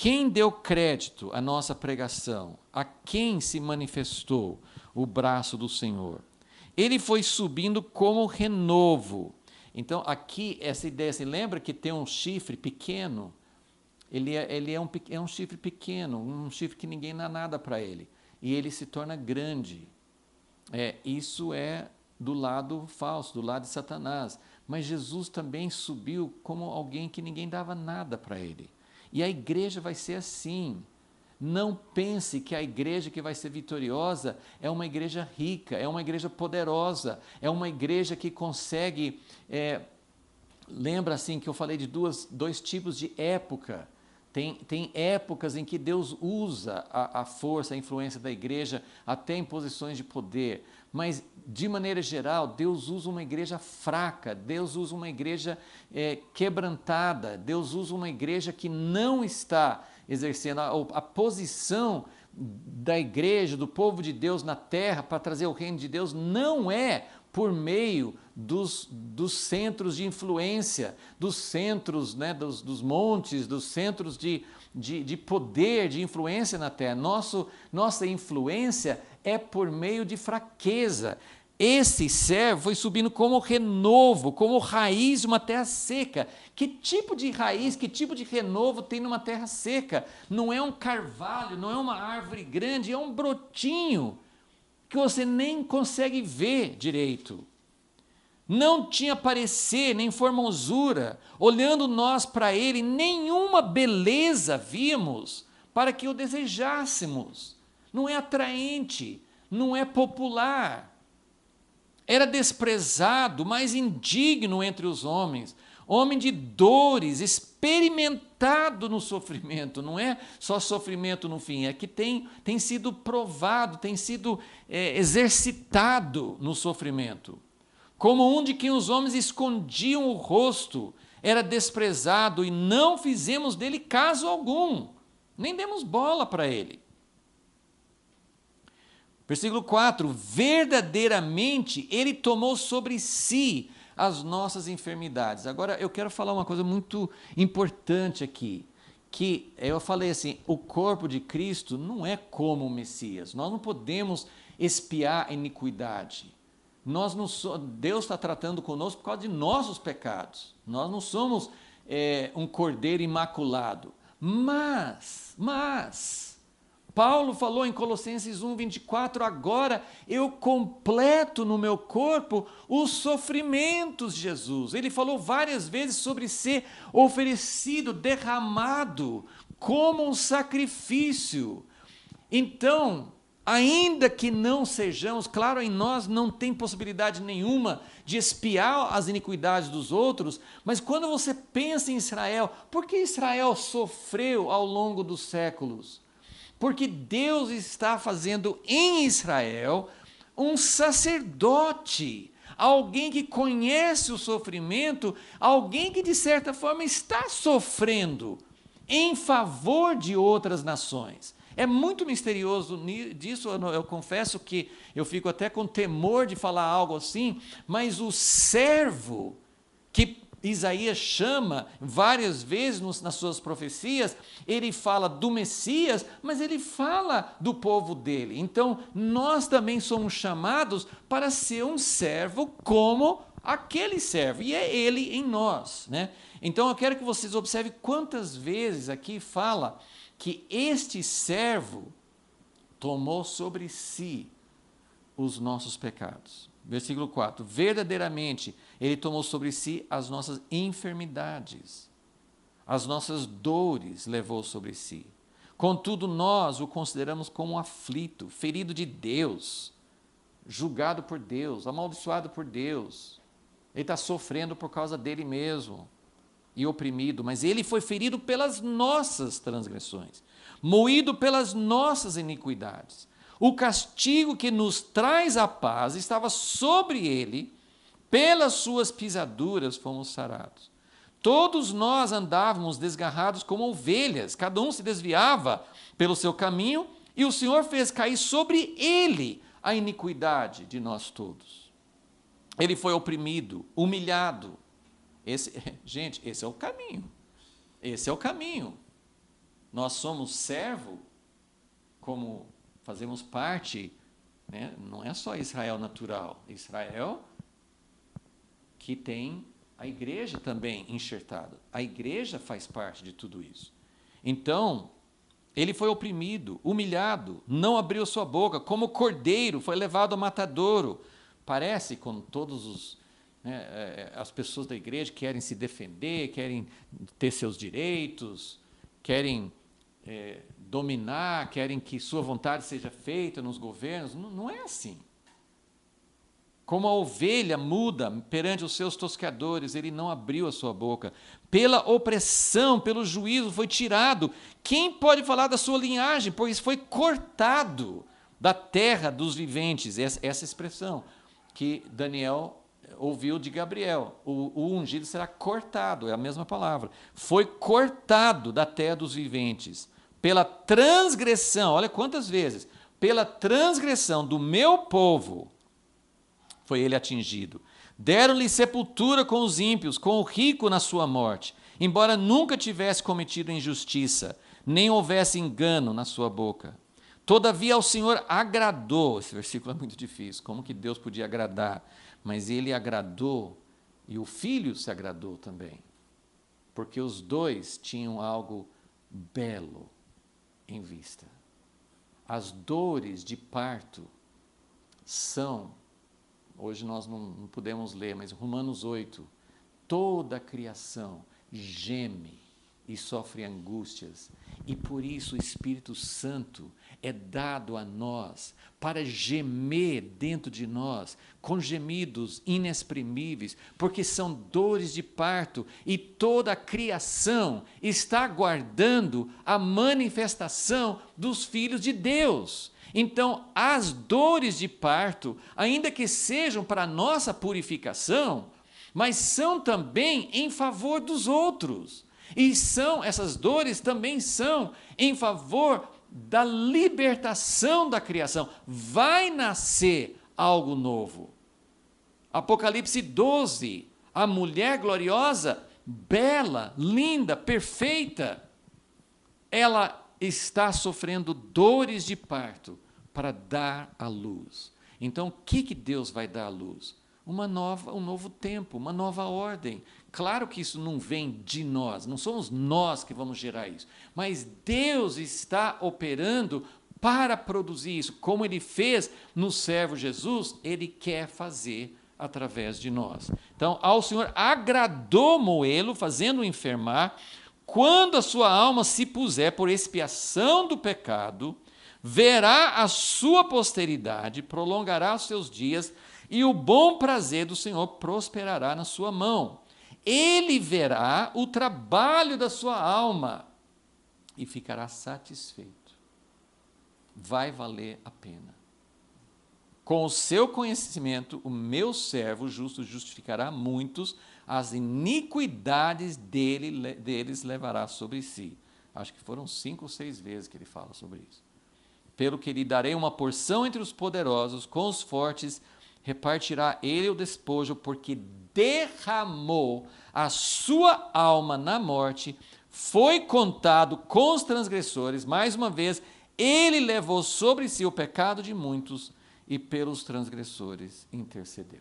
quem deu crédito à nossa pregação? A quem se manifestou o braço do Senhor? Ele foi subindo como renovo. Então, aqui, essa ideia, assim, lembra que tem um chifre pequeno? Ele é um chifre pequeno, um chifre que ninguém dá nada para ele. E ele se torna grande. Isso é do lado falso, do lado de Satanás. Mas Jesus também subiu como alguém que ninguém dava nada para ele. E a igreja vai ser assim. Não pense que a igreja que vai ser vitoriosa é uma igreja rica, é uma igreja poderosa, é uma igreja que consegue... lembra assim que eu falei de dois tipos de época. Tem épocas em que Deus usa a força, a influência da igreja até em posições de poder. Mas, de maneira geral, Deus usa uma igreja fraca, Deus usa uma igreja quebrantada, Deus usa uma igreja que não está exercendo a posição da igreja, do povo de Deus na terra para trazer o reino de Deus, não é por meio dos centros de influência, dos centros, né, dos montes, dos centros de poder, de influência na terra. Nossa influência é por meio de fraqueza. Esse servo foi subindo como renovo, como raiz de uma terra seca. Que tipo de raiz, que tipo de renovo tem numa terra seca? Não é um carvalho, não é uma árvore grande, é um brotinho que você nem consegue ver direito. Não tinha parecer, nem formosura. Olhando nós para ele, nenhuma beleza vimos para que o desejássemos. Não é atraente, não é popular. Era desprezado, mais indigno entre os homens, homem de dores, experimentado no sofrimento, não é só sofrimento no fim, é que tem sido provado, tem sido exercitado no sofrimento. Como um de quem os homens escondiam o rosto, era desprezado e não fizemos dele caso algum, nem demos bola para ele. Versículo 4, verdadeiramente ele tomou sobre si as nossas enfermidades. Agora eu quero falar uma coisa muito importante aqui, que eu falei assim, o corpo de Cristo não é como o Messias, nós não podemos expiar a iniquidade. Deus está tratando conosco por causa de nossos pecados, nós não somos um cordeiro imaculado, mas... Paulo falou em Colossenses 1:24, agora eu completo no meu corpo os sofrimentos de Jesus. Ele falou várias vezes sobre ser oferecido, derramado como um sacrifício. Então, ainda que não sejamos, claro, em nós não tem possibilidade nenhuma de expiar as iniquidades dos outros, mas quando você pensa em Israel, por que Israel sofreu ao longo dos séculos? Porque Deus está fazendo em Israel um sacerdote, alguém que conhece o sofrimento, alguém que de certa forma está sofrendo em favor de outras nações. É muito misterioso disso, eu confesso que eu fico até com temor de falar algo assim, mas o servo que Isaías chama várias vezes nas suas profecias, ele fala do Messias, mas ele fala do povo dele. Então, nós também somos chamados para ser um servo como aquele servo, e é ele em nós, né? Então, eu quero que vocês observem quantas vezes aqui fala que este servo tomou sobre si os nossos pecados. Versículo 4, verdadeiramente ele tomou sobre si as nossas enfermidades, as nossas dores levou sobre si. Contudo, nós o consideramos como um aflito, ferido de Deus, julgado por Deus, amaldiçoado por Deus. Ele está sofrendo por causa dele mesmo e oprimido, mas ele foi ferido pelas nossas transgressões, moído pelas nossas iniquidades. O castigo que nos traz a paz estava sobre ele, pelas suas pisaduras fomos sarados. Todos nós andávamos desgarrados como ovelhas, cada um se desviava pelo seu caminho, e o Senhor fez cair sobre ele a iniquidade de nós todos. Ele foi oprimido, humilhado. Gente, esse é o caminho. Esse é o caminho. nós somos servo, como fazemos parte, né? Não é só Israel natural, Israel que tem a igreja também enxertada. A igreja faz parte de tudo isso. Então, ele foi oprimido, humilhado, não abriu sua boca, como cordeiro foi levado ao matadouro. Parece com as pessoas da igreja querem se defender, querem ter seus direitos, querem dominar, querem que sua vontade seja feita nos governos. Não é assim. Como a ovelha muda perante os seus tosqueadores, ele não abriu a sua boca. Pela opressão, pelo juízo foi tirado. Quem pode falar da sua linhagem? Pois foi cortado da terra dos viventes. Essa expressão que Daniel ouviu de Gabriel. O ungido será cortado, é a mesma palavra. Foi cortado da terra dos viventes. Pela transgressão, olha quantas vezes. Pela transgressão do meu povo foi ele atingido. Deram-lhe sepultura com os ímpios, com o rico na sua morte, embora nunca tivesse cometido injustiça, nem houvesse engano na sua boca. Todavia ao Senhor agradou, esse versículo é muito difícil, como que Deus podia agradar? Mas ele agradou e o filho se agradou também, porque os dois tinham algo belo em vista. As dores de parto são, hoje nós não podemos ler, mas Romanos 8, toda a criação geme e sofre angústias, e por isso o Espírito Santo é dado a nós para gemer dentro de nós com gemidos inexprimíveis, porque são dores de parto, e toda a criação está aguardando a manifestação dos filhos de Deus. Então, as dores de parto, ainda que sejam para a nossa purificação, mas são também em favor dos outros. E essas dores também são em favor da libertação da criação. Vai nascer algo novo. Apocalipse 12, a mulher gloriosa, bela, linda, perfeita, ela está sofrendo dores de parto para dar à luz. Então, o que Deus vai dar à luz? Um novo tempo, uma nova ordem. Claro que isso não vem de nós, não somos nós que vamos gerar isso, mas Deus está operando para produzir isso. Como Ele fez no servo Jesus, Ele quer fazer através de nós. Então, ao Senhor agradou moê-lo, fazendo-o enfermar. Quando a sua alma se puser por expiação do pecado, verá a sua posteridade, prolongará os seus dias, e o bom prazer do Senhor prosperará na sua mão. Ele verá o trabalho da sua alma e ficará satisfeito. Vai valer a pena. Com o seu conhecimento, o meu servo justo justificará muitos, as iniquidades deles levará sobre si. Acho que foram 5 ou 6 vezes que ele fala sobre isso. Pelo que lhe darei uma porção entre os poderosos, com os fortes repartirá ele o despojo, porque derramou a sua alma na morte, foi contado com os transgressores. Mais uma vez, ele levou sobre si o pecado de muitos e pelos transgressores intercedeu.